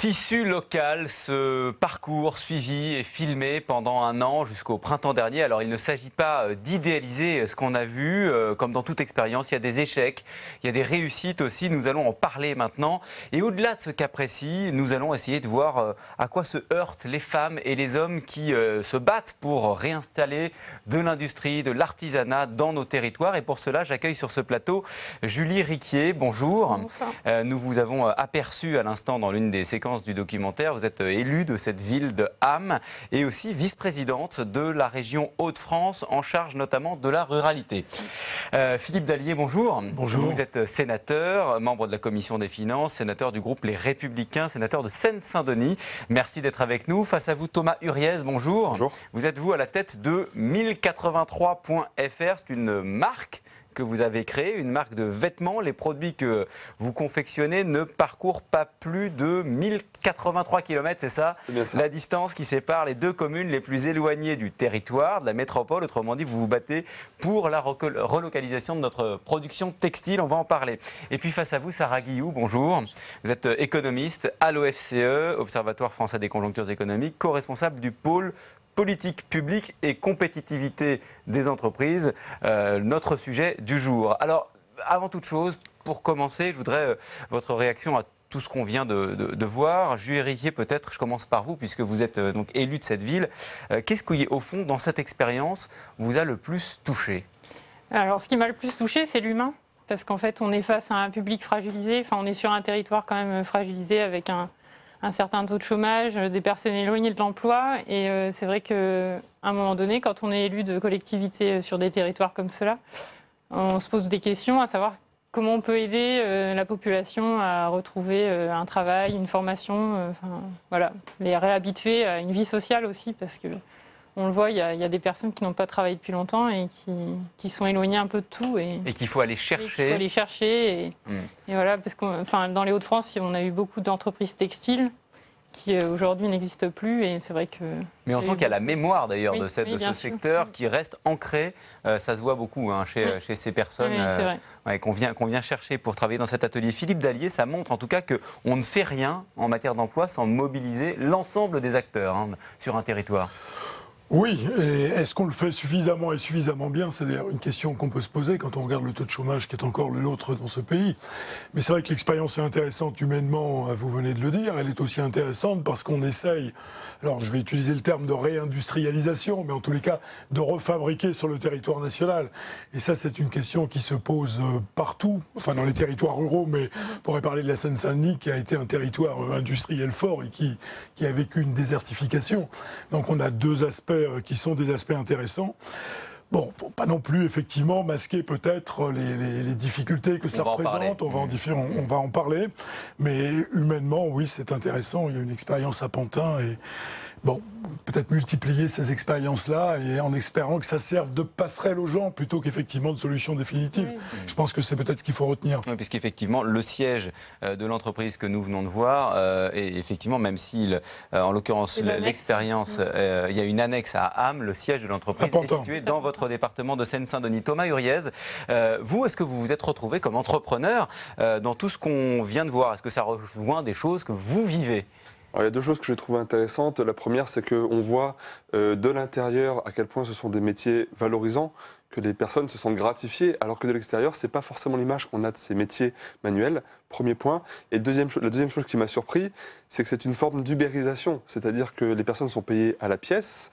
Tissu local, ce parcours suivi et filmé pendant un an jusqu'au printemps dernier. Alors il ne s'agit pas d'idéaliser ce qu'on a vu, comme dans toute expérience, il y a des échecs, il y a des réussites aussi, nous allons en parler maintenant. Et au-delà de ce cas précis, nous allons essayer de voir à quoi se heurtent les femmes et les hommes qui se battent pour réinstaller de l'industrie, de l'artisanat dans nos territoires. Et pour cela, j'accueille sur ce plateau Julie Riquier, bonjour. Bonsoir. Nous vous avons aperçu à l'instant dans l'une des séquences du documentaire. Vous êtes élue de cette ville de Ham et aussi vice-présidente de la région Hauts-de-France en charge notamment de la ruralité. Philippe Dallier, bonjour. Bonjour. Vous êtes sénateur, membre de la commission des finances, sénateur du groupe Les Républicains, sénateur de Seine-Saint-Denis. Merci d'être avec nous. Face à vous, Thomas Huriez, bonjour. Bonjour. Vous êtes vous à la tête de 1083.fr. C'est une marque que vous avez créé, une marque de vêtements. Les produits que vous confectionnez ne parcourent pas plus de 1083 km, c'est ça? C'est bien ça. La distance qui sépare les deux communes les plus éloignées du territoire, de la métropole. Autrement dit, vous vous battez pour la relocalisation de notre production textile. On va en parler. Et puis face à vous, Sarah Guillou, bonjour. Vous êtes économiste à l'OFCE, Observatoire français des conjonctures économiques, co-responsable du pôle politique publique et compétitivité des entreprises, notre sujet du jour. Alors, avant toute chose, pour commencer, je voudrais votre réaction à tout ce qu'on vient de voir. Julie Riquier, peut-être, je commence par vous, puisque vous êtes donc élu de cette ville. Qu'est-ce qui, au fond, dans cette expérience, vous a le plus touché? Alors, ce qui m'a le plus touché, c'est l'humain. Parce qu'en fait, on est face à un public fragilisé. Enfin, on est sur un territoire quand même fragilisé avec un certain taux de chômage, des personnes éloignées de l'emploi. Et c'est vrai qu'à un moment donné, quand on est élu de collectivité sur des territoires comme cela, on se pose des questions à savoir comment on peut aider la population à retrouver un travail, une formation, voilà, les réhabituer à une vie sociale aussi, parce que on le voit, il y a des personnes qui n'ont pas travaillé depuis longtemps et qui sont éloignées un peu de tout. Et qu'il faut aller chercher. Il faut aller chercher. Et voilà, parce que dans les Hauts-de-France, on a eu beaucoup d'entreprises textiles qui aujourd'hui n'existent plus. Et c'est vrai que. Mais on sent qu'il y a la mémoire d'ailleurs de ce sûr. secteur qui reste ancré. Ça se voit beaucoup chez ces personnes qu'on vient chercher pour travailler dans cet atelier. Philippe Dallier, ça montre en tout cas qu'on ne fait rien en matière d'emploi sans mobiliser l'ensemble des acteurs sur un territoire. Oui, et est-ce qu'on le fait suffisamment et suffisamment bien? C'est d'ailleurs une question qu'on peut se poser quand on regarde le taux de chômage qui est encore le nôtre dans ce pays. Mais c'est vrai que l'expérience est intéressante humainement, vous venez de le dire. Elle est aussi intéressante parce qu'on essaye, alors je vais utiliser le terme de réindustrialisation, mais en tous les cas de refabriquer sur le territoire national. Et ça, c'est une question qui se pose partout, enfin dans les territoires ruraux, mais on pourrait parler de la Seine-Saint-Denis qui a été un territoire industriel fort et qui a vécu une désertification. Donc on a deux aspects qui sont des aspects intéressants. Bon, faut pas non plus effectivement masquer peut-être les difficultés que cela représente. On va en parler. Mais humainement, oui, c'est intéressant. Il y a une expérience à Pantin et bon, peut-être multiplier ces expériences-là et en espérant que ça serve de passerelle aux gens plutôt qu'effectivement de solution définitive. Oui. Je pense que c'est peut-être ce qu'il faut retenir. Oui, puisqu'effectivement, le siège de l'entreprise que nous venons de voir, et effectivement, même si, en l'occurrence, l'expérience, il y a une annexe à Ham, le siège de l'entreprise est situé dans votre département de Seine-Saint-Denis. Thomas Huriez, vous, est-ce que vous vous êtes retrouvé comme entrepreneur dans tout ce qu'on vient de voir? Est-ce que ça rejoint des choses que vous vivez? Alors, il y a deux choses que j'ai trouvées intéressantes. La première, c'est qu'on voit de l'intérieur à quel point ce sont des métiers valorisants, que les personnes se sentent gratifiées, alors que de l'extérieur, ce n'est pas forcément l'image qu'on a de ces métiers manuels. Premier point. Et la deuxième chose qui m'a surpris, c'est que c'est une forme d'ubérisation, c'est-à-dire que les personnes sont payées à la pièce.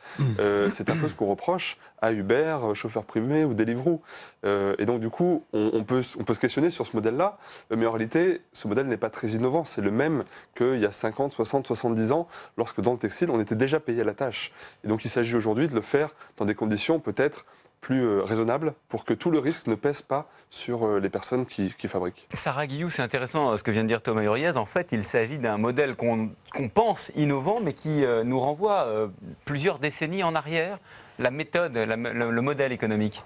C'est un peu ce qu'on reproche à Uber, chauffeur privé ou Deliveroo. Et donc du coup, on peut se questionner sur ce modèle-là, mais en réalité, ce modèle n'est pas très innovant. C'est le même qu'il y a 50, 60, 70 ans, lorsque dans le textile, on était déjà payé à la tâche. Et donc il s'agit aujourd'hui de le faire dans des conditions peut-être plus raisonnable pour que tout le risque ne pèse pas sur les personnes qui fabriquent. Sarah Guillou, c'est intéressant ce que vient de dire Thomas Huriez. En fait, il s'agit d'un modèle qu'on pense innovant, mais qui nous renvoie plusieurs décennies en arrière. La méthode, le modèle économique.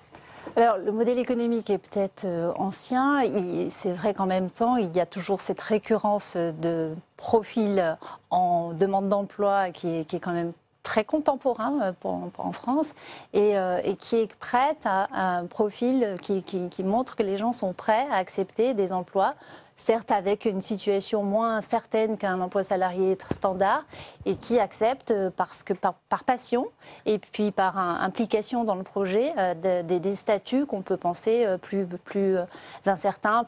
Alors, le modèle économique est peut-être ancien. C'est vrai qu'en même temps, il y a toujours cette récurrence de profils en demande d'emploi qui est quand même très contemporain en France et qui est prête à un profil qui montre que les gens sont prêts à accepter des emplois certes avec une situation moins certaine qu'un emploi salarié standard, et qui acceptent parce que par passion et puis par implication dans le projet des statuts qu'on peut penser plus incertains,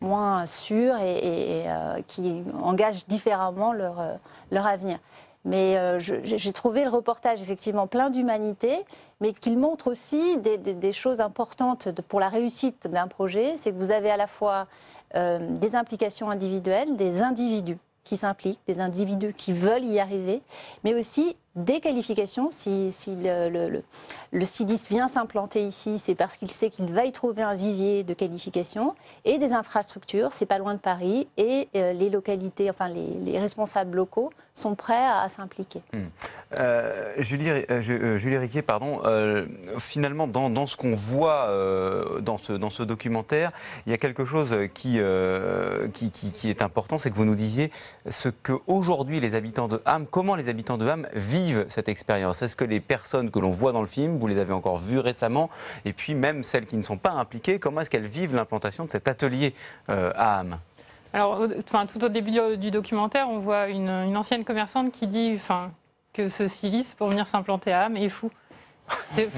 moins sûrs et qui engagent différemment leur avenir. Mais j'ai trouvé le reportage effectivement plein d'humanité, mais qu'il montre aussi des choses importantes pour la réussite d'un projet. C'est que vous avez à la fois des implications individuelles, des individus qui s'impliquent, des individus qui veulent y arriver, mais aussi des qualifications. Si le styliste vient s'implanter ici, c'est parce qu'il sait qu'il va y trouver un vivier de qualifications, et des infrastructures, c'est pas loin de Paris, et les localités, enfin les responsables locaux sont prêts à s'impliquer. Julie Riquier, pardon, finalement, dans ce qu'on voit dans ce documentaire, il y a quelque chose qui est important, c'est que vous nous disiez ce qu'aujourd'hui les habitants de Ham, comment les habitants de Ham vivent cette expérience. Est-ce que les personnes que l'on voit dans le film, vous les avez encore vues récemment, et puis même celles qui ne sont pas impliquées, comment est-ce qu'elles vivent l'implantation de cet atelier à Ham ? Alors, tout au début du documentaire, on voit une ancienne commerçante qui dit que ce styliste, pour venir s'implanter à Ham, est fou. C'est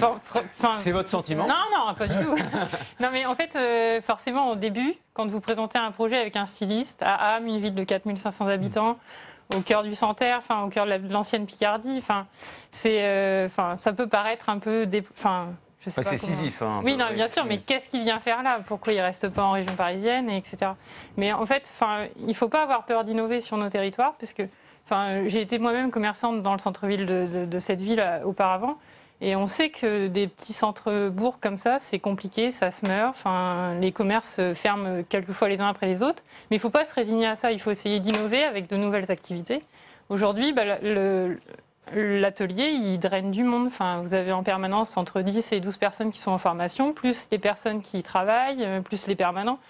votre sentiment ? Non, pas du tout. Non, mais en fait, forcément, au début, quand vous présentez un projet avec un styliste, à Ham, une ville de 4500 habitants, au cœur du Santerre, au cœur de l'ancienne Picardie, ça peut paraître un peu... c'est Sisyphe. Oui, non, bien sûr, mais qu'est-ce qu'il vient faire là ? Pourquoi il ne reste pas en région parisienne, etc. Mais en fait, il ne faut pas avoir peur d'innover sur nos territoires, puisque j'ai été moi-même commerçante dans le centre-ville de cette ville auparavant, et on sait que des petits centres-bourgs comme ça, c'est compliqué, ça se meurt, les commerces ferment quelquefois les uns après les autres, mais il ne faut pas se résigner à ça, il faut essayer d'innover avec de nouvelles activités. Aujourd'hui, l'atelier, il draine du monde. Vous avez en permanence entre 10 et 12 personnes qui sont en formation, plus les personnes qui y travaillent, plus les permanents.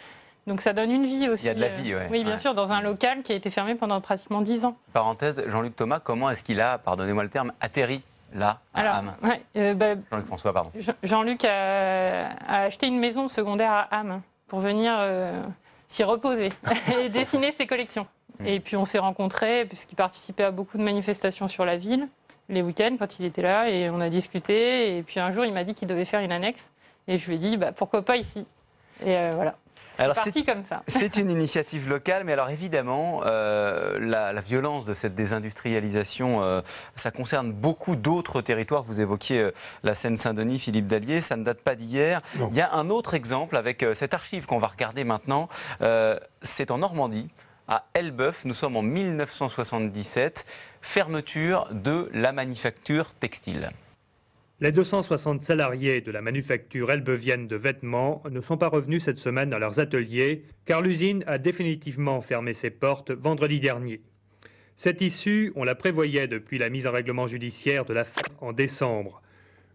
Donc ça donne une vie aussi. Il y a de la vie, oui, bien sûr, dans un local qui a été fermé pendant pratiquement 10 ans. Parenthèse, Jean-Luc Thomas, comment est-ce qu'il a, pardonnez-moi le terme, atterri là, à Ham ? Jean-Luc François, pardon. Jean-Luc a acheté une maison secondaire à Ham pour venir s'y reposer et dessiner ses collections. Et puis on s'est rencontrés puisqu'il participait à beaucoup de manifestations sur la ville, les week-ends quand il était là, et on a discuté. Et puis un jour, il m'a dit qu'il devait faire une annexe. Et je lui ai dit, pourquoi pas ici ? Et voilà. Alors, c'est parti comme ça. C'est une initiative locale, mais alors évidemment, la violence de cette désindustrialisation, ça concerne beaucoup d'autres territoires. Vous évoquiez la Seine-Saint-Denis, Philippe Dallier, ça ne date pas d'hier. Il y a un autre exemple avec cette archive qu'on va regarder maintenant. C'est en Normandie, à Elbeuf. Nous sommes en 1977, fermeture de la manufacture textile. Les 260 salariés de la manufacture elbevienne de vêtements ne sont pas revenus cette semaine à leurs ateliers car l'usine a définitivement fermé ses portes vendredi dernier. Cette issue, on la prévoyait depuis la mise en règlement judiciaire de la fin en décembre.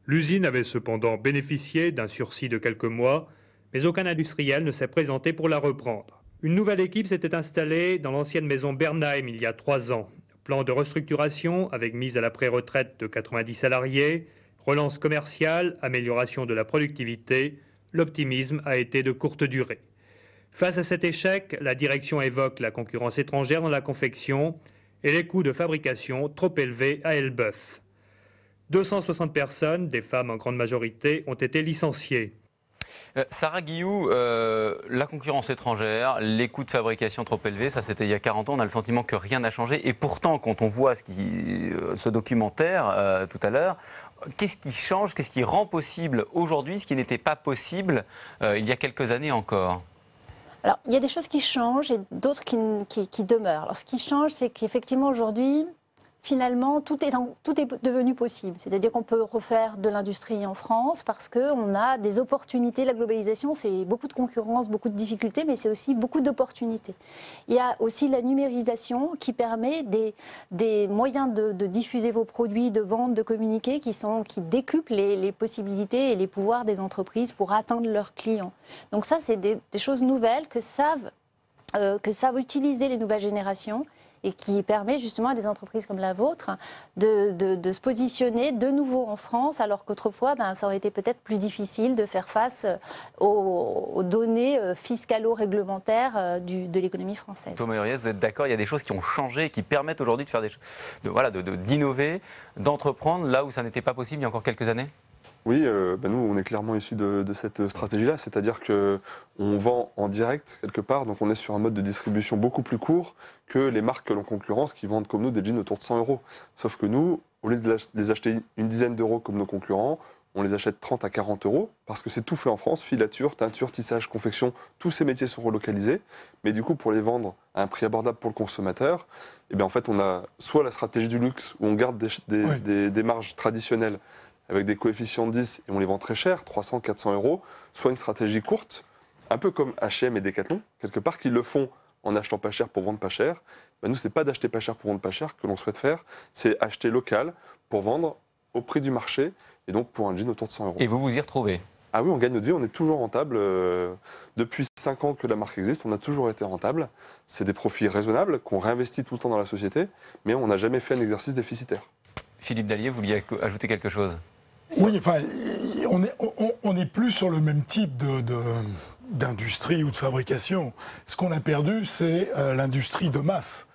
L'usine avait cependant bénéficié d'un sursis de quelques mois, mais aucun industriel ne s'est présenté pour la reprendre. Une nouvelle équipe s'était installée dans l'ancienne maison Bernheim il y a 3 ans. Plan de restructuration avec mise à la pré-retraite de 90 salariés, relance commerciale, amélioration de la productivité, l'optimisme a été de courte durée. Face à cet échec, la direction évoque la concurrence étrangère dans la confection et les coûts de fabrication trop élevés à Elbeuf. 260 personnes, des femmes en grande majorité, ont été licenciées. Sarah Guillou, la concurrence étrangère, les coûts de fabrication trop élevés, ça c'était il y a 40 ans, on a le sentiment que rien n'a changé. Et pourtant, quand on voit ce documentaire tout à l'heure, qu'est-ce qui change, qu'est-ce qui rend possible aujourd'hui ce qui n'était pas possible il y a quelques années encore ? Alors, il y a des choses qui changent et d'autres qui demeurent. Alors, ce qui change, c'est qu'effectivement, aujourd'hui, finalement, tout est devenu possible. C'est-à-dire qu'on peut refaire de l'industrie en France parce qu'on a des opportunités. La globalisation, c'est beaucoup de concurrence, beaucoup de difficultés, mais c'est aussi beaucoup d'opportunités. Il y a aussi la numérisation qui permet des moyens de diffuser vos produits, de vendre, de communiquer, qui décuplent les possibilités et les pouvoirs des entreprises pour atteindre leurs clients. Donc ça, c'est des choses nouvelles que savent que savent utiliser les nouvelles générations et qui permet justement à des entreprises comme la vôtre de se positionner de nouveau en France, alors qu'autrefois, ça aurait été peut-être plus difficile de faire face aux données fiscalo-réglementaires de l'économie française. Thomas Huriez, vous êtes d'accord, il y a des choses qui ont changé et qui permettent aujourd'hui de faire des choses, d'innover, d'entreprendre là où ça n'était pas possible il y a encore quelques années? Oui, nous, on est clairement issus de cette stratégie-là, c'est-à-dire qu'on vend en direct quelque part, donc on est sur un mode de distribution beaucoup plus court que les marques que l'on concurrence qui vendent comme nous des jeans autour de 100 €. Sauf que nous, au lieu de les acheter une dizaine d'euros comme nos concurrents, on les achète 30 à 40 € parce que c'est tout fait en France, filature, teinture, tissage, confection, tous ces métiers sont relocalisés. Mais du coup, pour les vendre à un prix abordable pour le consommateur, en fait, on a soit la stratégie du luxe où on garde des marges traditionnelles avec des coefficients de 10 et on les vend très cher, 300, 400 €, soit une stratégie courte, un peu comme H&M et Decathlon, quelque part, qui le font en achetant pas cher pour vendre pas cher. Nous, c'est pas d'acheter pas cher pour vendre pas cher que l'on souhaite faire, c'est acheter local pour vendre au prix du marché, et donc pour un jean autour de 100 €. Et vous vous y retrouvez? Ah oui, on gagne notre vie, on est toujours rentable. Depuis 5 ans que la marque existe, on a toujours été rentable. C'est des profits raisonnables qu'on réinvestit tout le temps dans la société, mais on n'a jamais fait un exercice déficitaire. Philippe Dallier, vous vouliez ajouter quelque chose? Oui, enfin, on n'est plus sur le même type d'industrie ou de fabrication. Ce qu'on a perdu, c'est l'industrie de masse.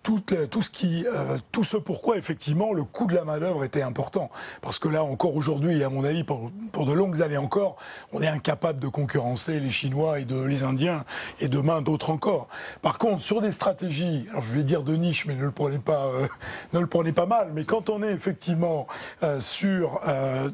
Tout ce pourquoi, effectivement, le coût de la main-d'œuvre était important. Parce que là, encore aujourd'hui, et à mon avis, pour de longues années encore, on est incapable de concurrencer les Chinois et les Indiens, et demain d'autres encore. Par contre, sur des stratégies, alors je vais dire de niche, mais ne le prenez pas mal, mais quand on est effectivement sur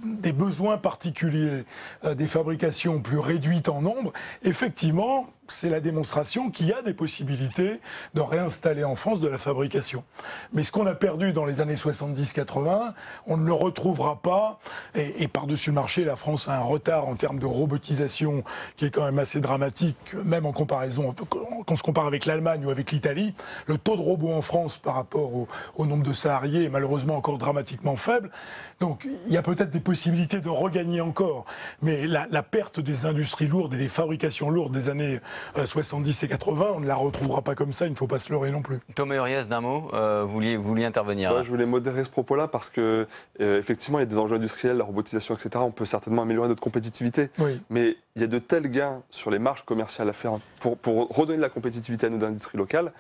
des besoins particuliers, des fabrications plus réduites en nombre, effectivement, c'est la démonstration qu'il y a des possibilités de réinstaller en France de la fabrication. Mais ce qu'on a perdu dans les années 70-80, on ne le retrouvera pas. Et par-dessus le marché, la France a un retard en termes de robotisation qui est quand même assez dramatique, même en comparaison, quand on se compare avec l'Allemagne ou avec l'Italie. Le taux de robots en France par rapport au nombre de salariés est malheureusement encore dramatiquement faible. Donc il y a peut-être des possibilités de regagner encore. Mais la perte des industries lourdes et des fabrications lourdes des années 70 et 80, on ne la retrouvera pas comme ça, il ne faut pas se leurrer non plus. Thomas Huriez, d'un mot, vous vouliez intervenir. Ouais, je voulais modérer ce propos-là parce que effectivement, il y a des enjeux industriels, la robotisation, etc. On peut certainement améliorer notre compétitivité. Oui. Mais il y a de tels gains sur les marges commerciales à faire pour redonner de la compétitivité à nos industries locales.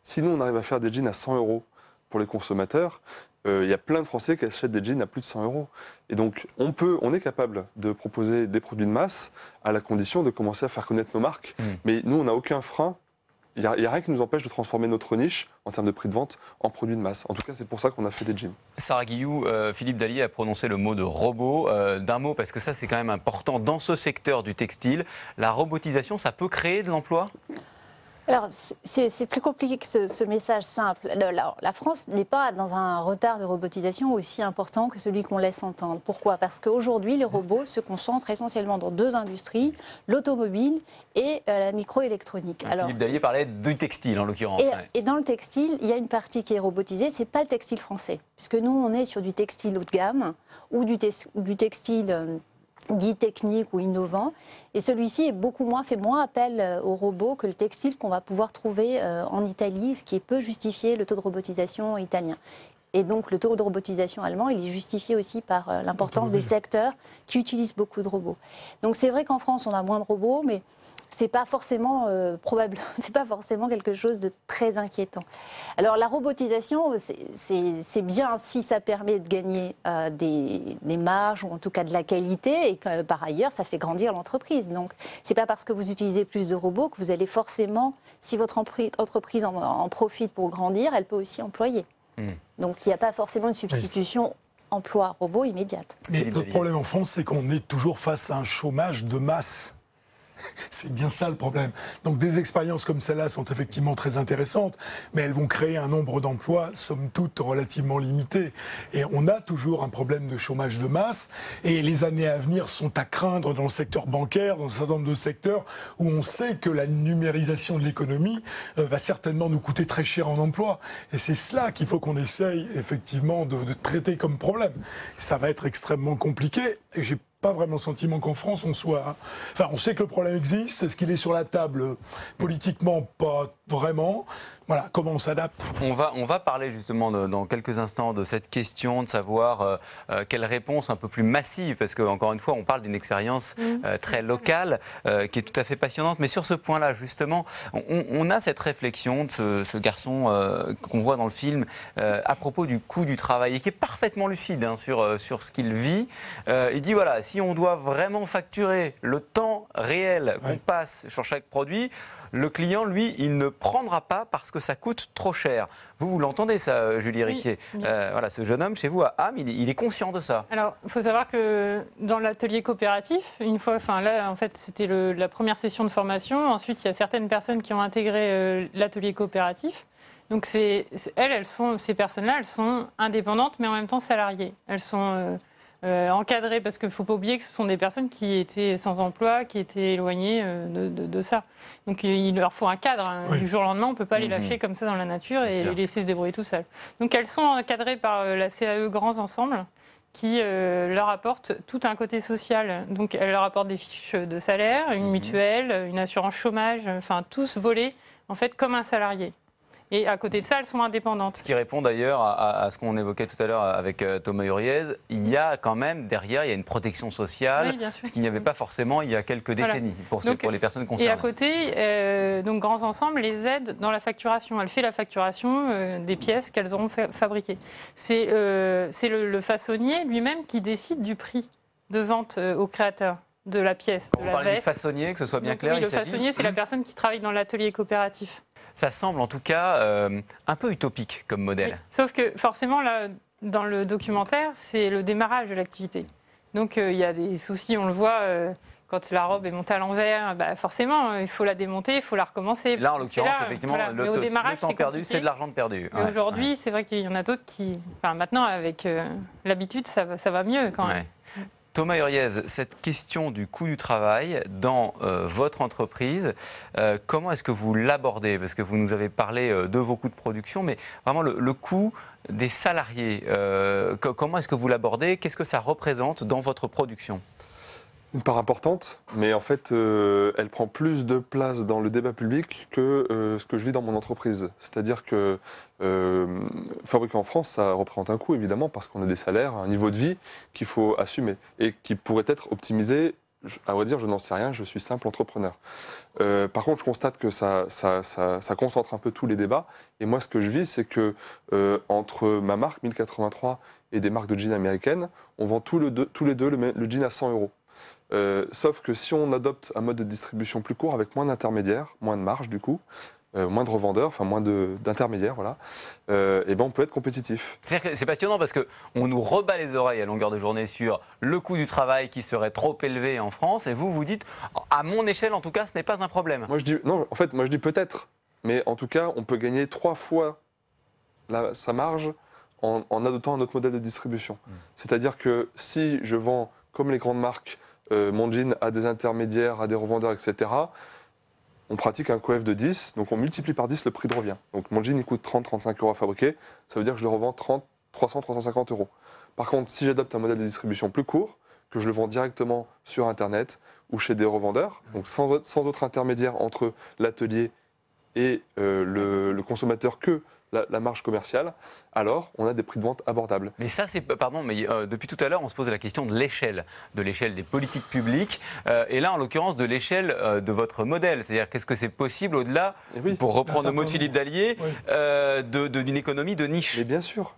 Sinon, on arrive à faire des jeans à 100 € pour les consommateurs. Il y a plein de Français qui achètent des jeans à plus de 100 €. Et donc, on est capable de proposer des produits de masse à la condition de commencer à faire connaître nos marques. Mais nous, on n'a aucun frein. Il n'y a rien qui nous empêche de transformer notre niche en termes de prix de vente en produits de masse. En tout cas, c'est pour ça qu'on a fait des jeans. Sarah Guillou, Philippe Dallier a prononcé le mot de robot. D'un mot, parce que ça, c'est quand même important dans ce secteur du textile. La robotisation, ça peut créer de l'emploi ? Alors, c'est plus compliqué que ce message simple. La France n'est pas dans un retard de robotisation aussi important que celui qu'on laisse entendre. Pourquoi ? Parce qu'aujourd'hui, les robots se concentrent essentiellement dans deux industries, l'automobile et la microélectronique. Philippe Dallier parlait du textile, en l'occurrence. Et dans le textile, il y a une partie qui est robotisée, c'est pas le textile français. Puisque nous, on est sur du textile haut de gamme ou du textile dit technique ou innovant, et celui-ci fait moins appel aux robots que le textile qu'on va pouvoir trouver en Italie, ce qui peut justifier le taux de robotisation italien. Et donc le taux de robotisation allemand, il est justifié aussi par l'importance des secteurs qui utilisent beaucoup de robots. Donc c'est vrai qu'en France, on a moins de robots, mais c'est pas forcément c'est pas forcément quelque chose de très inquiétant. Alors la robotisation, c'est bien si ça permet de gagner des marges ou en tout cas de la qualité et que par ailleurs ça fait grandir l'entreprise. Donc c'est pas parce que vous utilisez plus de robots que vous allez forcément, si votre entreprise en profite pour grandir, elle peut aussi employer. Donc il n'y a pas forcément une substitution emploi-robot immédiate. Mais notre problème en France, c'est qu'on est toujours face à un chômage de masse. C'est bien ça le problème. Donc des expériences comme celle-là sont effectivement très intéressantes, mais elles vont créer un nombre d'emplois, somme toute, relativement limité. Et on a toujours un problème de chômage de masse, et les années à venir sont à craindre dans le secteur bancaire, dans un certain nombre de secteurs où on sait que la numérisation de l'économie va certainement nous coûter très cher en emploi. Et c'est cela qu'il faut qu'on essaye effectivement de traiter comme problème. Ça va être extrêmement compliqué, et j'ai pas vraiment le sentiment qu'en France on soit... Enfin, on sait que le problème existe. Est-ce qu'il est sur la table politiquement? Pas vraiment. Voilà, comment on s'adapte? On va parler justement dans quelques instants de cette question, de savoir quelle réponse un peu plus massive, parce qu'encore une fois, on parle d'une expérience très locale qui est tout à fait passionnante. Mais sur ce point-là, justement, on a cette réflexion de ce garçon qu'on voit dans le film à propos du coût du travail et qui est parfaitement lucide sur ce qu'il vit. Il dit, voilà, si on doit vraiment facturer le temps réel qu'on passe sur chaque produit, le client, lui, il ne prendra pas parce que ça coûte trop cher. Vous l'entendez ça, Julie Riquier. Voilà, ce jeune homme chez vous à Ham, il est conscient de ça. Alors, il faut savoir que dans l'atelier coopératif, une fois, enfin là, en fait, c'était la première session de formation. Ensuite, il y a certaines personnes qui ont intégré l'atelier coopératif. Donc, ces personnes-là, elles sont indépendantes, mais en même temps salariées. Elles sont encadrées, parce qu'il ne faut pas oublier que ce sont des personnes qui étaient sans emploi, qui étaient éloignées de ça. Donc il leur faut un cadre. Du jour au lendemain, on ne peut pas les lâcher comme ça dans la nature et les laisser se débrouiller tout seuls. Donc elles sont encadrées par la CAE Grands Ensembles, qui leur apporte tout un côté social. Donc elle leur apporte des fiches de salaire, une mutuelle, une assurance chômage, enfin tous volés en fait comme un salarié. Et à côté de ça, elles sont indépendantes. Ce qui répond d'ailleurs à ce qu'on évoquait tout à l'heure avec Thomas Huriez, il y a quand même derrière, il y a une protection sociale, ce qu'il n'y avait pas forcément il y a quelques décennies pour les personnes concernées. Et à côté, donc Grands Ensembles les aide dans la facturation. Elle fait la facturation des pièces qu'elles auront fabriquées. C'est le façonnier lui-même qui décide du prix de vente au créateur de la pièce. Vous parlez du façonnier, que ce soit bien clair. Oui, le façonnier, c'est la personne qui travaille dans l'atelier coopératif. Ça semble en tout cas un peu utopique comme modèle. Oui. Sauf que forcément, là, dans le documentaire, c'est le démarrage de l'activité. Donc il y a des soucis, on le voit, quand la robe est montée à l'envers, forcément, il faut la démonter, il faut la recommencer. Là, en l'occurrence, effectivement, le temps perdu, c'est de l'argent perdu. Et aujourd'hui, c'est vrai qu'il y en a d'autres qui... Enfin, maintenant, avec l'habitude, ça va mieux quand même. Thomas Huriez, cette question du coût du travail dans votre entreprise, comment est-ce que vous l'abordez? Parce que vous nous avez parlé de vos coûts de production, mais vraiment le coût des salariés, comment est-ce que vous l'abordez? Qu'est-ce que ça représente dans votre production? Une part importante, mais en fait, elle prend plus de place dans le débat public que ce que je vis dans mon entreprise. C'est-à-dire que fabriquer en France, ça représente un coût, évidemment, parce qu'on a des salaires, un niveau de vie qu'il faut assumer et qui pourrait être optimisé. À vrai dire, je n'en sais rien, je suis simple entrepreneur. Par contre, je constate que ça concentre un peu tous les débats. Et moi, ce que je vis, c'est que entre ma marque 1083 et des marques de jeans américaines, on vend tous les deux le jean à 100 €. Sauf que si on adopte un mode de distribution plus court, avec moins d'intermédiaires, moins de marge du coup, moins de revendeurs, enfin moins d'intermédiaires, voilà, et ben on peut être compétitif. C'est-à-dire que c'est passionnant parce qu'on nous rebat les oreilles à longueur de journée sur le coût du travail qui serait trop élevé en France, et vous dites, à mon échelle en tout cas, ce n'est pas un problème. Moi je dis, non, en fait, moi je dis peut-être, mais en tout cas, on peut gagner 3 fois sa marge en adoptant un autre modèle de distribution. C'est-à-dire que si je vends comme les grandes marques, mon jean à des intermédiaires, à des revendeurs, etc., on pratique un coef de 10, donc on multiplie par 10 le prix de revient. Donc mon jean, il coûte 30-35 € à fabriquer, ça veut dire que je le revends 300-350 €. Par contre, si j'adopte un modèle de distribution plus court, que je le vends directement sur Internet ou chez des revendeurs, donc sans autre intermédiaire entre l'atelier et le consommateur que la marge commerciale, alors on a des prix de vente abordables. Mais ça, depuis tout à l'heure, on se pose la question de l'échelle des politiques publiques, et là, en l'occurrence, de l'échelle de votre modèle. C'est-à-dire, qu'est-ce que c'est possible au-delà, pour reprendre le mot de Philippe Dallier, d'une économie de niche? Mais bien sûr,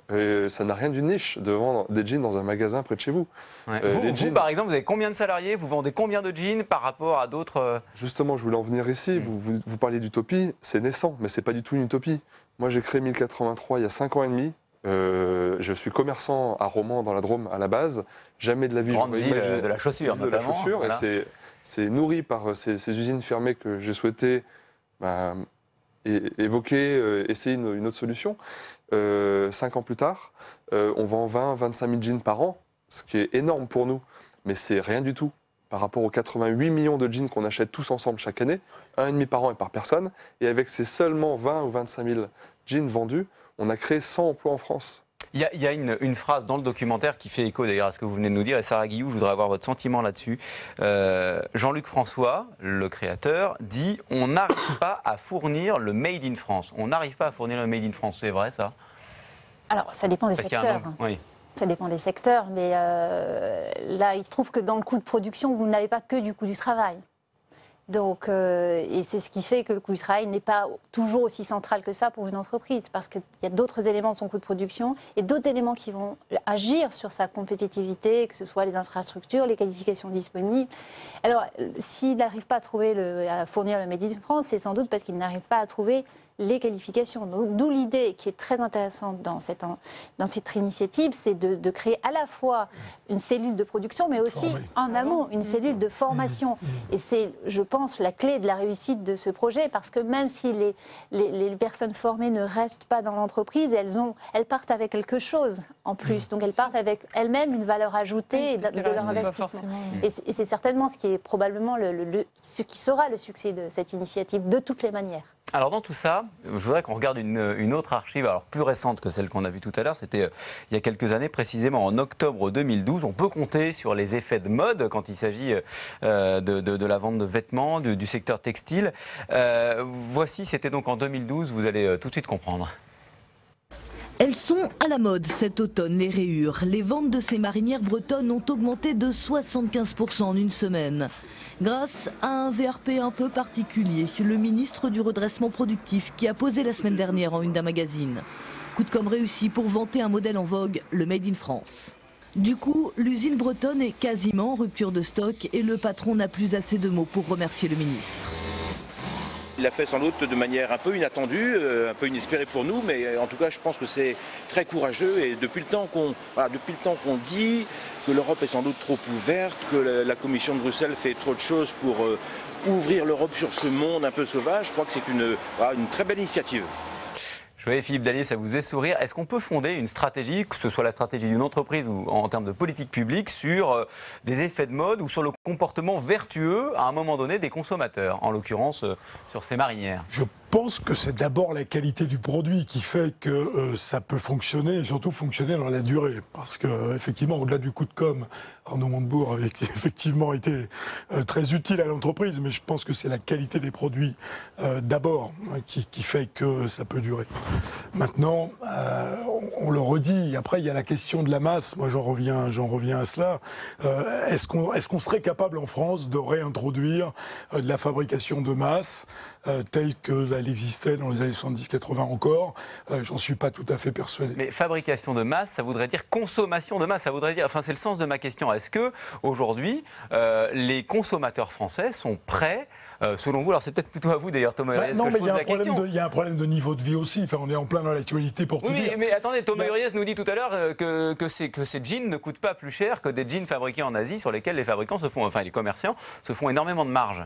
ça n'a rien d'une niche de vendre des jeans dans un magasin près de chez vous. Vous, par exemple, vous avez combien de salariés? Vous vendez combien de jeans par rapport à d'autres Justement, je voulais en venir ici. Vous parliez d'utopie, c'est naissant, mais c'est pas du tout une utopie. Moi, j'ai créé 1083 il y a 5 ans et demi. Je suis commerçant à Romans, dans la Drôme, à la base. Jamais de la vie, grande ville de la chaussure, notamment. Voilà. Et c'est nourri par ces usines fermées que j'ai souhaité évoquer, essayer une autre solution. 5 ans plus tard, on vend 20-25 000 jeans par an, ce qui est énorme pour nous, mais c'est rien du tout par rapport aux 88 millions de jeans qu'on achète tous ensemble chaque année, 1,5 par an et par personne. Et avec ces seulement 20 ou 25 000 jeans vendus, on a créé 100 emplois en France. Il y a une phrase dans le documentaire qui fait écho d'ailleurs à ce que vous venez de nous dire, et Sarah Guillou, je voudrais avoir votre sentiment là-dessus. Jean-Luc François, le créateur, dit « On n'arrive pas à fournir le Made in France ». On n'arrive pas à fournir le Made in France, c'est vrai ça? Alors, ça dépend des secteurs. Oui. Ça dépend des secteurs, mais là, il se trouve que dans le coût de production, vous n'avez pas que du coût du travail. Donc, et c'est ce qui fait que le coût du travail n'est pas toujours aussi central que ça pour une entreprise, parce qu'il y a d'autres éléments de son coût de production et d'autres éléments qui vont agir sur sa compétitivité, que ce soit les infrastructures, les qualifications disponibles. Alors, s'il n'arrive pas à fournir le Made in France, c'est sans doute parce qu'il n'arrive pas à trouver les qualifications. D'où l'idée qui est très intéressante dans cette initiative, c'est de créer à la fois une cellule de production, mais aussi en amont une cellule de formation. Et c'est, je pense, la clé de la réussite de ce projet, parce que même si les personnes formées ne restent pas dans l'entreprise, elles partent avec quelque chose en plus. Donc elles partent avec elles-mêmes une valeur ajoutée de leur investissement. Et c'est certainement ce qui est probablement ce qui sera le succès de cette initiative, de toutes les manières. Alors dans tout ça, je voudrais qu'on regarde une autre archive, alors plus récente que celle qu'on a vue tout à l'heure, c'était il y a quelques années, précisément en octobre 2012. On peut compter sur les effets de mode quand il s'agit de la vente de vêtements, du secteur textile. Voici, c'était donc en 2012, vous allez tout de suite comprendre. Elles sont à la mode cet automne, les rayures. Les ventes de ces marinières bretonnes ont augmenté de 75% en une semaine. Grâce à un VRP un peu particulier, le ministre du redressement productif qui a posé la semaine dernière en une d'un magazine. Coup de com' réussi pour vanter un modèle en vogue, le Made in France. Du coup, l'usine bretonne est quasiment en rupture de stock et le patron n'a plus assez de mots pour remercier le ministre. Il l'a fait sans doute de manière un peu inattendue, un peu inespérée pour nous, mais en tout cas je pense que c'est très courageux et depuis le temps qu'on dit que l'Europe est sans doute trop ouverte, que la Commission de Bruxelles fait trop de choses pour ouvrir l'Europe sur ce monde un peu sauvage, je crois que c'est une très belle initiative. Je voyais Philippe Dallier, ça vous faisait sourire. Est-ce qu'on peut fonder une stratégie, que ce soit la stratégie d'une entreprise ou en termes de politique publique, sur des effets de mode ou sur le comportement vertueux à un moment donné des consommateurs, en l'occurrence sur ces marinières? Je pense que c'est d'abord la qualité du produit qui fait que ça peut fonctionner, et surtout fonctionner dans la durée. Parce que effectivement, au-delà du coup de com', Arnaud Montebourg a effectivement été très utile à l'entreprise, mais je pense que c'est la qualité des produits d'abord qui fait que ça peut durer. Maintenant, on le redit, après il y a la question de la masse, moi j'en reviens à cela. Est-ce qu'on serait capable en France de réintroduire de la fabrication de masse telle qu'elle existait dans les années 70-80 encore? J'en suis pas tout à fait persuadé. Mais fabrication de masse, ça voudrait dire consommation de masse, ça voudrait dire, enfin c'est le sens de ma question. Est-ce que aujourd'hui les consommateurs français sont prêts, selon vous, alors c'est peut-être plutôt à vous d'ailleurs Thomas Huriez, non, que mais je pose la question. il y a un problème de niveau de vie aussi, enfin, on est en plein dans l'actualité pour tout dire. Mais attendez, Thomas Huriez nous dit tout à l'heure que ces jeans ne coûtent pas plus cher que des jeans fabriqués en Asie sur lesquels les fabricants les commerçants se font énormément de marge.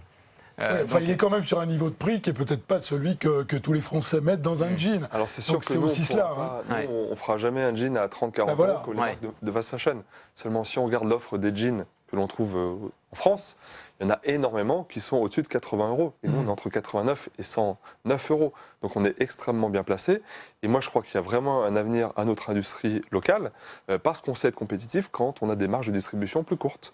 Il est quand même sur un niveau de prix qui est peut-être pas celui que tous les Français mettent dans un jean. Alors c'est sûr donc, que c'est nous, aussi cela. on fera jamais un jean à 30-40 euros comme les marques de fast fashion. Seulement si on regarde l'offre des jeans que l'on trouve en France, il y en a énormément qui sont au-dessus de 80 euros. Et nous, on est entre 89 et 109 euros. Donc on est extrêmement bien placé. Et moi, je crois qu'il y a vraiment un avenir à notre industrie locale parce qu'on sait être compétitif quand on a des marges de distribution plus courtes.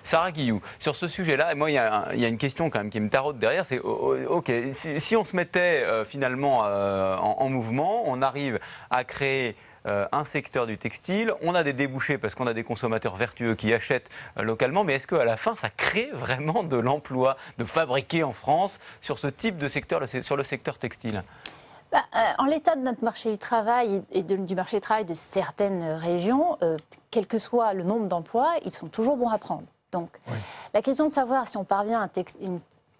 Sarah Guillou, sur ce sujet-là, moi il y a une question quand même qui me taraude derrière, c'est ok, si on se mettait finalement en mouvement, on arrive à créer un secteur du textile, on a des débouchés parce qu'on a des consommateurs vertueux qui achètent localement, mais est-ce qu'à la fin ça crée vraiment de l'emploi, de fabriquer en France sur ce type de secteur, sur le secteur textile? En l'état de notre marché du travail et du marché du travail de certaines régions, quel que soit le nombre d'emplois, ils sont toujours bons à prendre. Donc, la question de savoir si on parvient à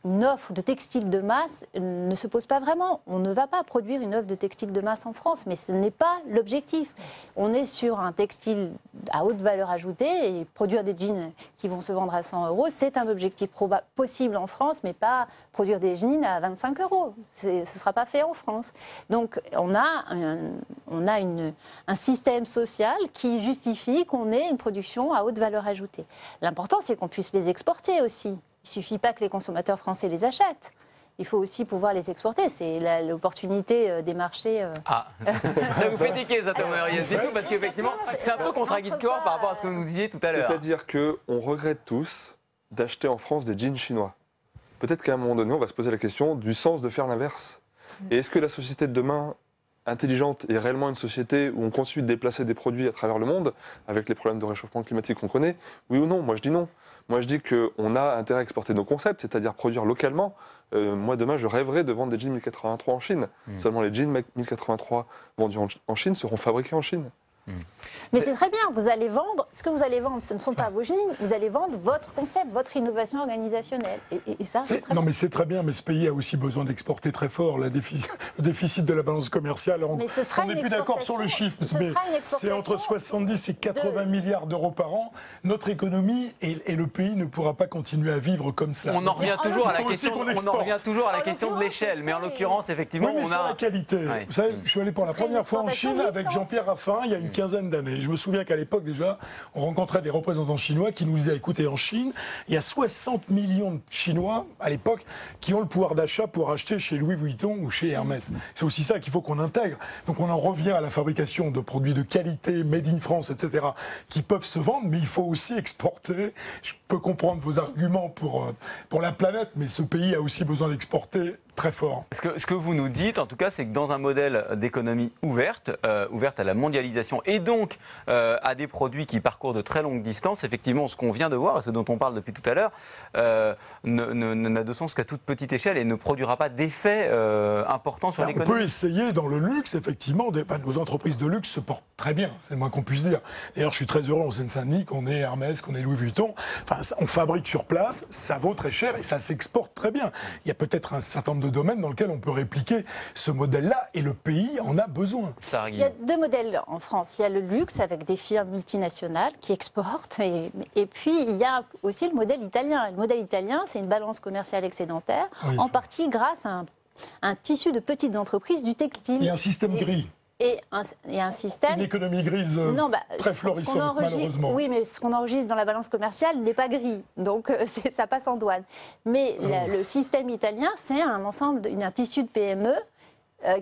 une offre de textile de masse ne se pose pas vraiment. On ne va pas produire une offre de textile de masse en France, mais ce n'est pas l'objectif. On est sur un textile à haute valeur ajoutée et produire des jeans qui vont se vendre à 100 euros, c'est un objectif possible en France, mais pas produire des jeans à 25 euros. Ce ne sera pas fait en France. Donc on a un système social qui justifie qu'on ait une production à haute valeur ajoutée. L'important, c'est qu'on puisse les exporter aussi. Il ne suffit pas que les consommateurs français les achètent. il faut aussi pouvoir les exporter. C'est l'opportunité des marchés. Ah, ça vous fait tiquer ça, Thomas Huriez, c'est tout, parce qu'effectivement, c'est un peu contradictoire par rapport à ce que vous nous disiez tout à l'heure. C'est-à-dire qu'on regrette tous d'acheter en France des jeans chinois. Peut-être qu'à un moment donné, on va se poser la question du sens de faire l'inverse. Et est-ce que la société de demain, intelligente, est réellement une société où on continue de déplacer des produits à travers le monde, avec les problèmes de réchauffement climatique qu'on connaît? Oui ou non? Moi, je dis non. Moi, je dis qu'on a intérêt à exporter nos concepts, c'est-à-dire produire localement. Moi, demain, je rêverais de vendre des jeans 1083 en Chine. Seulement, les jeans 1083 vendus en Chine seront fabriqués en Chine. Mais c'est très bien, vous allez vendre, ce que vous allez vendre, ce ne sont pas vos jeans, vous allez vendre votre concept, votre innovation organisationnelle. Et ça, c'est très bien. Non, mais c'est très bien, mais ce pays a aussi besoin d'exporter très fort. Le déficit de la balance commerciale, on n'est plus d'accord sur le chiffre, mais c'est entre 70 et 80 milliards d'euros par an. Notre économie et le pays ne pourra pas continuer à vivre comme ça. On en revient toujours à la question de l'échelle, mais en l'occurrence, effectivement, oui, mais sur la qualité. Ouais. Vous savez, je suis allé pour la première fois en Chine avec Jean-Pierre Raffarin il y a une quinzaine d'années. Je me souviens qu'à l'époque, déjà, on rencontrait des représentants chinois qui nous disaient, écoutez, en Chine, il y a 60 millions de Chinois, à l'époque, qui ont le pouvoir d'achat pour acheter chez Louis Vuitton ou chez Hermès. C'est aussi ça qu'il faut qu'on intègre. Donc on en revient à la fabrication de produits de qualité, made in France, etc., qui peuvent se vendre, mais il faut aussi exporter. Je peux comprendre vos arguments pour la planète, mais ce pays a aussi besoin d'exporter très fort. Ce que vous nous dites, en tout cas, c'est que dans un modèle d'économie ouverte à la mondialisation et donc à des produits qui parcourent de très longues distances, effectivement, ce qu'on vient de voir et ce dont on parle depuis tout à l'heure n'a de sens qu'à toute petite échelle et ne produira pas d'effet important sur l'économie. On peut essayer dans le luxe, effectivement, nos entreprises de luxe se portent très bien, c'est le moins qu'on puisse dire. D'ailleurs, je suis très heureux en Seine-Saint-Denis qu'on ait Hermès, qu'on ait Louis Vuitton. Enfin, on fabrique sur place, ça vaut très cher et ça s'exporte très bien. Il y a peut-être un certain nombre de domaines dans lesquels on peut répliquer ce modèle-là et le pays en a besoin. Il y a deux modèles en France. Il y a le luxe avec des firmes multinationales qui exportent et puis il y a aussi le modèle italien. Le modèle italien, c'est une balance commerciale excédentaire, en partie grâce à un tissu de petites entreprises du textile. Il y a un système gris. Et un système... Une économie grise très florissante, malheureusement. Oui, mais ce qu'on enregistre dans la balance commerciale n'est pas gris, donc ça passe en douane. Mais le système italien, c'est un ensemble, un tissu de PME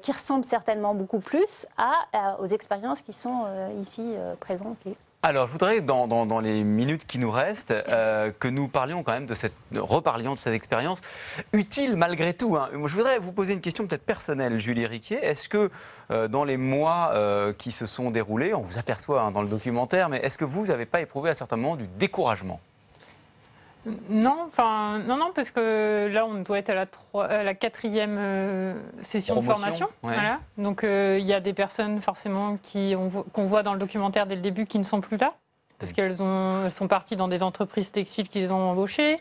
qui ressemble certainement beaucoup plus aux expériences qui sont ici présentées. Alors, je voudrais, dans les minutes qui nous restent, que nous parlions quand même reparlions de cette expérience utile malgré tout. Hein. Je voudrais vous poser une question peut-être personnelle, Julie Riquier. Est-ce que dans les mois qui se sont déroulés, on vous aperçoit dans le documentaire, mais est-ce que vous n'avez pas éprouvé à certains moments du découragement ? Non, parce que là, on doit être à la 4e session de formation. Ouais. Voilà. Donc, il y a des personnes, forcément, qu'on voit dans le documentaire dès le début qui ne sont plus là, parce qu'elles sont parties dans des entreprises textiles qu'ils ont embauchées,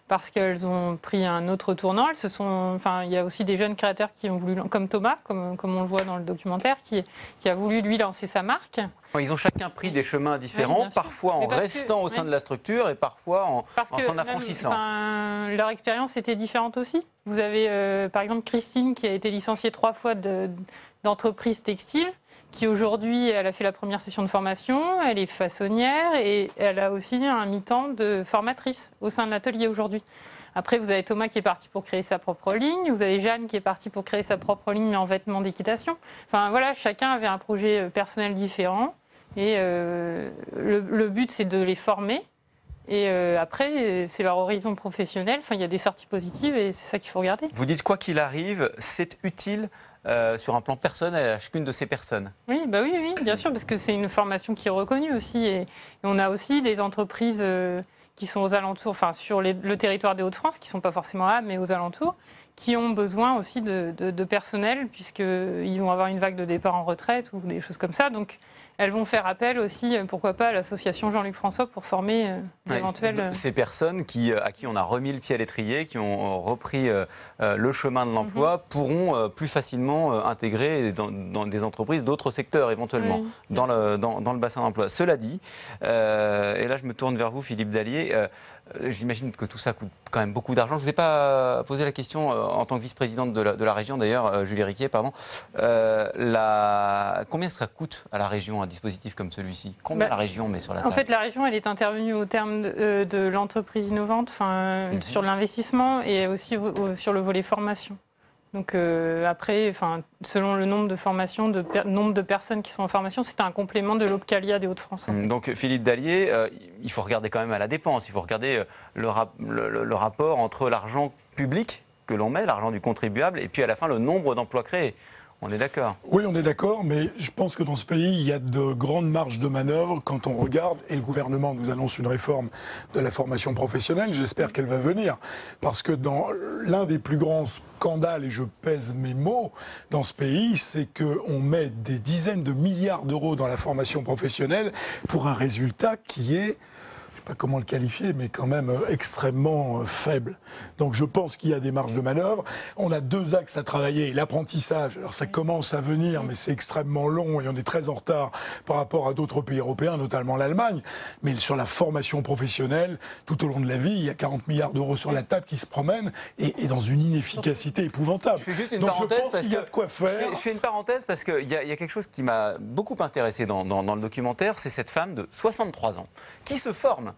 parce qu'elles ont pris un autre tournant. Il y a aussi des jeunes créateurs qui ont voulu, comme Thomas, comme on le voit dans le documentaire, qui a voulu, lui, lancer sa marque. Ils ont chacun pris des chemins différents, parfois en restant au sein de la structure et parfois en s'en affranchissant. Leur expérience était différente aussi. Vous avez, par exemple, Christine, qui a été licenciée 3 fois d'entreprise textile, qui aujourd'hui, elle a fait la première session de formation, elle est façonnière et elle a aussi un mi-temps de formatrice au sein de l'atelier aujourd'hui. Après, vous avez Thomas qui est parti pour créer sa propre ligne, vous avez Jeanne qui est partie pour créer sa propre ligne mais en vêtements d'équitation. Enfin voilà, chacun avait un projet personnel différent et le but c'est de les former. Et après, c'est leur horizon professionnel. Enfin, il y a des sorties positives et c'est ça qu'il faut regarder. Vous dites quoi qu'il arrive, c'est utile sur un plan personnel à chacune de ces personnes. Oui, oui, bien sûr, parce que c'est une formation qui est reconnue aussi. Et on a aussi des entreprises qui sont aux alentours, enfin sur le territoire des Hauts-de-France, qui ne sont pas forcément là, mais aux alentours, qui ont besoin aussi de personnel, puisqu'ils vont avoir une vague de départ en retraite ou des choses comme ça. Donc, elles vont faire appel aussi, pourquoi pas, à l'association Jean-Luc François pour former d'éventuels... Ces personnes à qui on a remis le pied à l'étrier, qui ont repris le chemin de l'emploi, pourront plus facilement intégrer dans des entreprises d'autres secteurs, éventuellement, dans le bassin d'emploi. Cela dit, et là je me tourne vers vous, Philippe Dallier, J'imagine que tout ça coûte quand même beaucoup d'argent. Je ne vous ai pas posé la question en tant que vice-présidente de la région, d'ailleurs, Julie Riquier, pardon. Combien ça coûte à la région un dispositif comme celui-ci? Combien la région met sur la table? En fait, la région, elle est intervenue au terme de l'entreprise innovante, sur l'investissement et aussi sur le volet formation. Donc après, selon le nombre de formations, nombre de personnes qui sont en formation, c'est un complément de l'Opcalia des Hauts-de-France. Donc Philippe Dallier, il faut regarder quand même à la dépense, il faut regarder le rapport entre l'argent public que l'on met, l'argent du contribuable, et puis à la fin le nombre d'emplois créés. On est d'accord? Oui, on est d'accord, mais je pense que dans ce pays, il y a de grandes marges de manœuvre quand on regarde, et le gouvernement nous annonce une réforme de la formation professionnelle, j'espère qu'elle va venir, parce que dans l'un des plus grands scandales, et je pèse mes mots, dans ce pays, c'est qu'on met des dizaines de milliards d'euros dans la formation professionnelle pour un résultat qui est... comment le qualifier, mais quand même extrêmement faible. Donc je pense qu'il y a des marges de manœuvre. On a 2 axes à travailler. L'apprentissage, alors ça commence à venir, mais c'est extrêmement long et on est très en retard par rapport à d'autres pays européens, notamment l'Allemagne. Mais sur la formation professionnelle, tout au long de la vie, il y a 40 milliards d'euros sur la table qui se promènent et dans une inefficacité épouvantable. Je fais juste une Donc parenthèse je pense qu'il y a de quoi faire. Je fais une parenthèse parce qu'il y a quelque chose qui m'a beaucoup intéressé dans le documentaire, c'est cette femme de 63 ans qui se forme.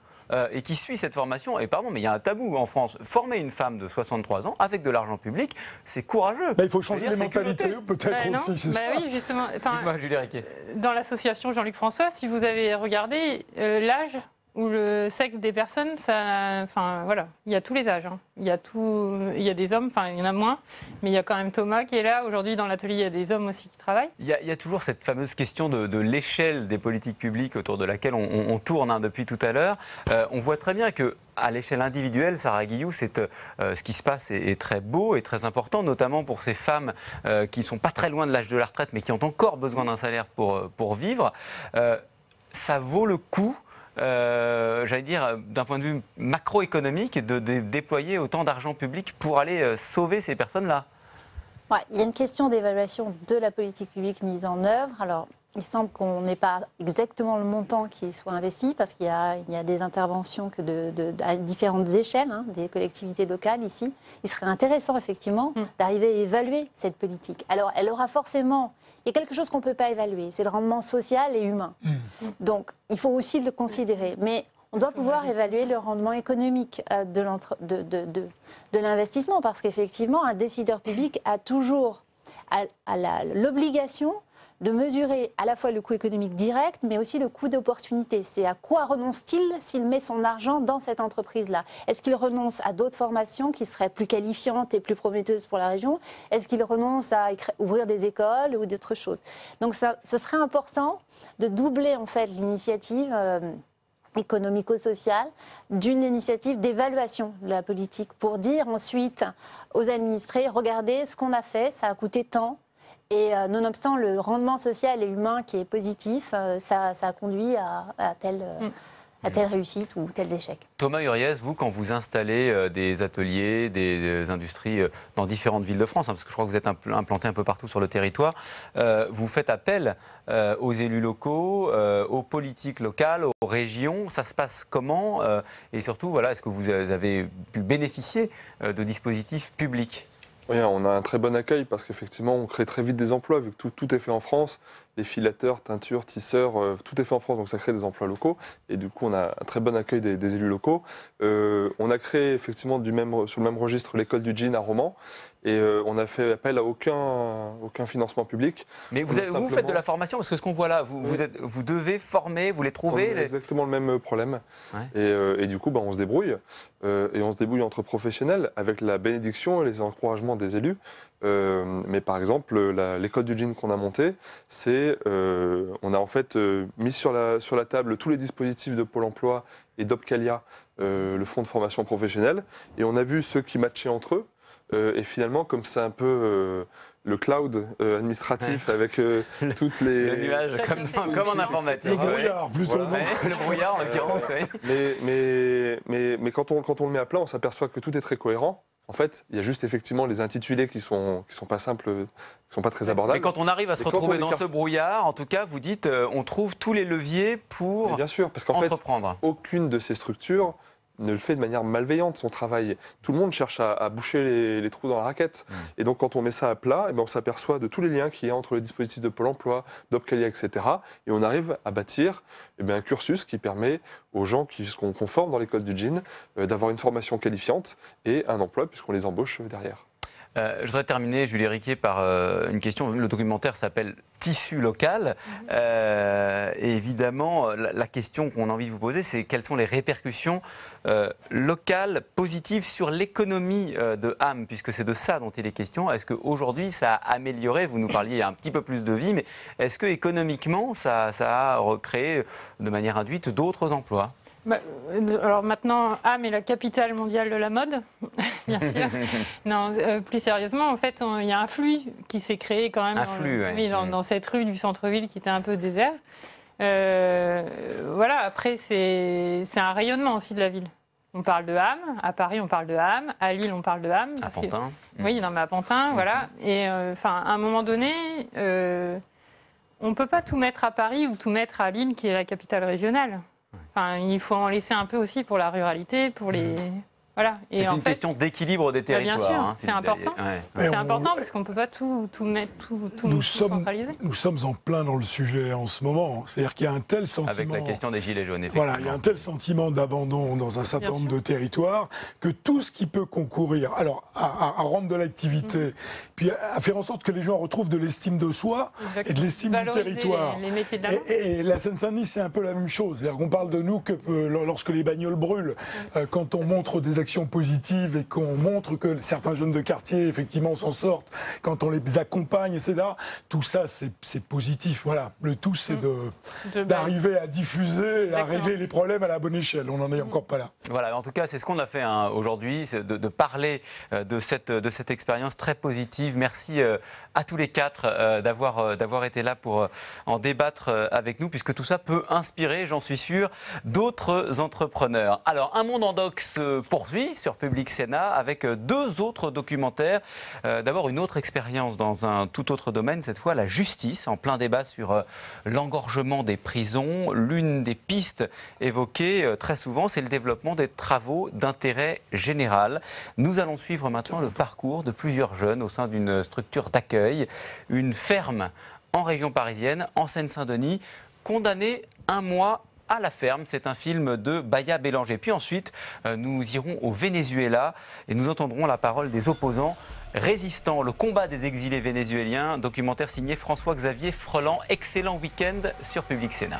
Et qui suit cette formation, et pardon, mais il y a un tabou en France. Former une femme de 63 ans avec de l'argent public, c'est courageux. Il faut changer les mentalités, peut-être aussi, c'est ça. Oui, justement. Dites-moi, Julie Riquier. Dans l'association Jean-Luc François, si vous avez regardé l'âge ou le sexe des personnes, voilà, il y a tous les âges. Il y a des hommes, il y en a moins, mais il y a quand même Thomas qui est là. Aujourd'hui, dans l'atelier, il y a des hommes aussi qui travaillent. Il y a toujours cette fameuse question de l'échelle des politiques publiques autour de laquelle on tourne depuis tout à l'heure. On voit très bien que à l'échelle individuelle, Sarah Guillou, ce qui se passe est très beau et très important, notamment pour ces femmes qui ne sont pas très loin de l'âge de la retraite, mais qui ont encore besoin d'un salaire pour vivre. Ça vaut le coup, j'allais dire, d'un point de vue macroéconomique, de déployer autant d'argent public pour aller sauver ces personnes-là? Ouais, il y a une question d'évaluation de la politique publique mise en œuvre. Alors, il semble qu'on n'ait pas exactement le montant qui soit investi parce qu'il y a des interventions à différentes échelles, des collectivités locales ici. Il serait intéressant, effectivement, d'arriver à évaluer cette politique. Alors, elle aura forcément... Il y a quelque chose qu'on ne peut pas évaluer, c'est le rendement social et humain. Donc, il faut aussi le considérer. Mais on doit pouvoir évaluer le rendement économique de l'investissement parce qu'effectivement, un décideur public a toujours l'obligation de mesurer à la fois le coût économique direct, mais aussi le coût d'opportunité. C'est à quoi renonce-t-il s'il met son argent dans cette entreprise-là? Est-ce qu'il renonce à d'autres formations qui seraient plus qualifiantes et plus prometteuses pour la région? Est-ce qu'il renonce à ouvrir des écoles ou d'autres choses? Donc ce serait important de doubler en fait l'initiative économico-sociale d'une initiative d'évaluation de la politique pour dire ensuite aux administrés, regardez ce qu'on a fait, ça a coûté tant. Et nonobstant le rendement social et humain qui est positif, ça a conduit à telle réussite ou tels échecs. Thomas Uriès, vous, quand vous installez des ateliers, des industries dans différentes villes de France, parce que je crois que vous êtes implanté un peu partout sur le territoire, vous faites appel aux élus locaux, aux politiques locales, aux régions. Ça se passe comment? Et surtout, voilà, est-ce que vous avez pu bénéficier de dispositifs publics? Oui, on a un très bon accueil parce qu'effectivement, on crée très vite des emplois vu que tout est fait en France. Les filateurs, teintures, tisseurs, tout est fait en France, donc ça crée des emplois locaux. Et du coup, on a un très bon accueil des élus locaux. On a créé effectivement sur le même registre l'école du jean à Romans. Et on n'a fait appel à aucun financement public. Mais vous faites de la formation, parce que ce qu'on voit là, vous devez former, vous les trouvez. On a exactement le même problème. Ouais. Et du coup, on se débrouille. Et on se débrouille entre professionnels avec la bénédiction et les encouragements des élus. Mais par exemple, l'école du jean qu'on a montée, on a en fait mis sur la table tous les dispositifs de Pôle emploi et d'Opcalia, le fonds de formation professionnelle. Et on a vu ceux qui matchaient entre eux. Et finalement, comme c'est un peu le cloud administratif avec toutes les... Le nuage, comme en informatique. Le brouillard, plutôt. Le brouillard, en l'occurrence, oui. Mais quand on le met à plat, on s'aperçoit que tout est très cohérent. En fait, il y a juste effectivement les intitulés qui sont pas simples, qui sont pas très abordables. Mais quand on arrive à se retrouver dans ce brouillard, en tout cas, vous dites, on trouve tous les leviers pour bien sûr, parce qu'en fait, aucune de ces structures ne le fait de manière malveillante, son travail. Tout le monde cherche à boucher les trous dans la raquette. Et donc, quand on met ça à plat, on s'aperçoit de tous les liens qu'il y a entre les dispositifs de Pôle emploi, d'Opcalia, etc. Et on arrive à bâtir un cursus qui permet aux gens qui sont conformes dans l'école du jean d'avoir une formation qualifiante et un emploi, puisqu'on les embauche derrière. Je voudrais terminer, Julie Riquet, par une question. Le documentaire s'appelle Tissu local. Et évidemment, la question qu'on a envie de vous poser, c'est quelles sont les répercussions locales positives sur l'économie de Ham, puisque c'est de ça dont il est question. Est-ce qu'aujourd'hui, ça a amélioré, vous nous parliez un petit peu plus de vie, mais est-ce que économiquement, ça a recréé de manière induite d'autres emplois ? Alors maintenant, Ham est la capitale mondiale de la mode, bien sûr. Non, plus sérieusement, en fait, il y a un flux qui s'est créé quand même dans cette rue du centre-ville qui était un peu désert. Voilà, après, c'est un rayonnement aussi de la ville. On parle de Ham, à Paris on parle de Ham, à Lille on parle de Ham. À Pantin. Oui, non, mais à Pantin, voilà. Et à un moment donné, on ne peut pas tout mettre à Paris ou tout mettre à Lille, qui est la capitale régionale. Il faut en laisser un peu aussi pour la ruralité, pour les... Voilà. C'est une question d'équilibre des territoires. Bien sûr, c'est important. C'est important parce qu'on ne peut pas tout mettre, tout centraliser. Nous sommes en plein dans le sujet en ce moment. C'est-à-dire qu'il y a un tel sentiment... Avec la question des gilets jaunes, effectivement. Voilà, il y a un tel sentiment d'abandon dans un certain nombre de territoires que tout ce qui peut concourir à rendre de l'activité, puis à faire en sorte que les gens retrouvent de l'estime de soi et de l'estime du territoire. Les métiers de la main. Et la Seine-Saint-Denis, c'est un peu la même chose. C'est-à-dire qu'on parle de nous que lorsque les bagnoles brûlent, quand on montre des actions positives et qu'on montre que certains jeunes de quartier, effectivement, s'en sortent, quand on les accompagne, etc. Tout ça, c'est positif. Voilà. Le tout, c'est d'arriver à diffuser et à régler les problèmes à la bonne échelle. On n'en est encore pas là. Voilà, en tout cas, c'est ce qu'on a fait aujourd'hui, de parler de cette expérience très positive. Merci à tous les quatre d'avoir été là pour en débattre avec nous, puisque tout ça peut inspirer, j'en suis sûr, d'autres entrepreneurs. Alors, Un monde en doc se poursuit sur Public Sénat avec deux autres documentaires. D'abord, une autre expérience dans un tout autre domaine, cette fois la justice, en plein débat sur l'engorgement des prisons. L'une des pistes évoquées très souvent, c'est le développement des travaux d'intérêt général. Nous allons suivre maintenant le parcours de plusieurs jeunes au sein d'une structure d'accueil, une ferme en région parisienne, en Seine-Saint-Denis, condamnée 1 mois à la ferme. C'est un film de Baya Bélanger. Puis ensuite, nous irons au Venezuela et nous entendrons la parole des opposants résistants. Le combat des exilés vénézuéliens, documentaire signé François-Xavier Freland. Excellent week-end sur Public Sénat.